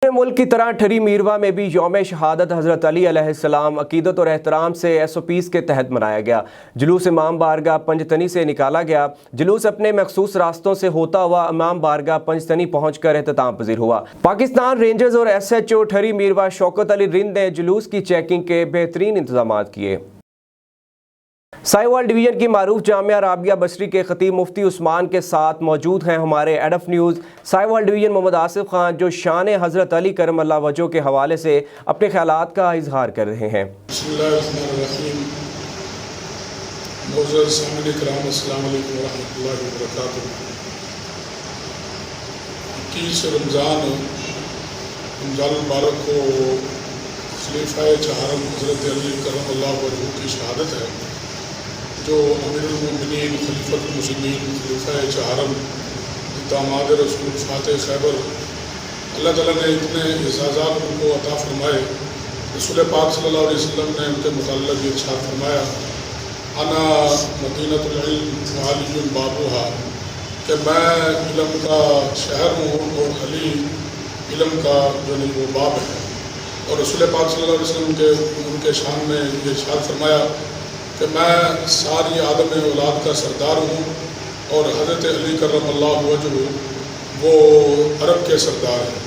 پورے ملک کی طرح ٹھری میرواہ میں بھی یوم شہادت حضرت علی علیہ السلام عقیدت اور احترام سے SOPs کے تحت منایا گیا۔ جلوس امام بارگاہ پنجتنی سے نکالا گیا۔ جلوس اپنے مخصوص راستوں سے ہوتا ہوا امام بارگاہ پنجتنی پہنچ کر اختتام پذیر ہوا۔ پاکستان رینجرز اور SHO ٹھری میرواہ شوکت علی رند نے جلوس کی چیکنگ کے بہترین انتظامات کیے۔ ساہیوال ڈویژن کی معروف جامعہ رابعہ بصری کے خطیب مفتی عثمان کے ساتھ موجود ہیں ہمارے ایڈف نیوز ساہیوال ڈویژن محمد آصف خان، جو شان حضرت علی کرم اللہ وجہہ کے حوالے سے اپنے خیالات کا اظہار کر رہے ہیں۔ بسم اللہ الرحمن الرحیم۔ معزز سامعین کرام، السلام علیکم ورحمۃ اللہ وبرکاتہ۔ 21 رمضان المبارک کو خلیفہ چہارم حضرت علی کرم اللہ وجہہ کی شہادت ہے، جو امیر المومنین خلیفۃ المسلمین خلیفہ چہارم داماد رسول فاتح خیبر، اللہ تعالیٰ نے اتنے اعزازات ان کو عطا فرمائے۔ رسول پاک صلی اللہ علیہ وسلم نے ان کے متعلق یہ ارشاد فرمایا، انا مدینۃ العلم وعلی بابوہا، کہ میں علم کا شہر ہوں اور علی علم کا جو وہ باب ہے۔ اور رسول پاک صلی اللہ علیہ وسلم ان کے شان میں یہ ارشاد فرمایا کہ میں ساری آدم اولاد کا سردار ہوں، اور حضرت علی کرم اللہ وجہہ وہ عرب کے سردار ہیں۔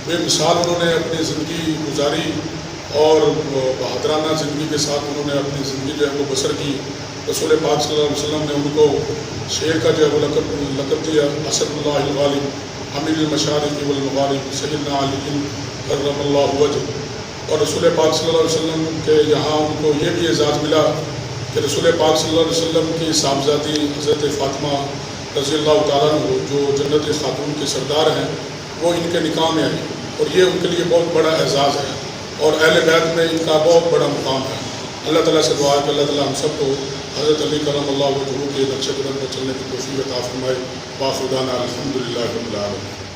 بے مثال انہوں نے اپنی زندگی گزاری اور بہادرانہ زندگی کے ساتھ انہوں نے اپنی زندگی جو ہے وہ بسر کی۔ رسول پاک صلی اللہ علیہ وسلم نے ان کو شیر کا جو ہے وہ لقب دیا، اسد اللہ الغالب امیر المشارق والمغارب سیدنا علی کرم اللہ وجہہ۔ اور رسول پاک صلی اللہ علیہ وسلم کے یہاں ان کو یہ بھی اعزاز ملا کہ رسول پاک صلی اللہ علیہ وسلم کی صاحبزادی حضرت فاطمہ رضی اللہ تعالیٰ عنہ، جو جنت خاتون کے سردار ہیں، وہ ان کے نکاح میں آئی، اور یہ ان کے لیے بہت بڑا اعزاز ہے، اور اہل بیت میں ان کا بہت بڑا مقام ہے۔ اللہ تعالیٰ سے دعا ہے کہ اللہ تعالیٰ ہم سب کو حضرت علی کرم اللہ وجہہ کے نقش قدم پر چلنے کی توفیق عطا فرمائے۔ وآخر دعوانا الحمدللہ رب العالمین۔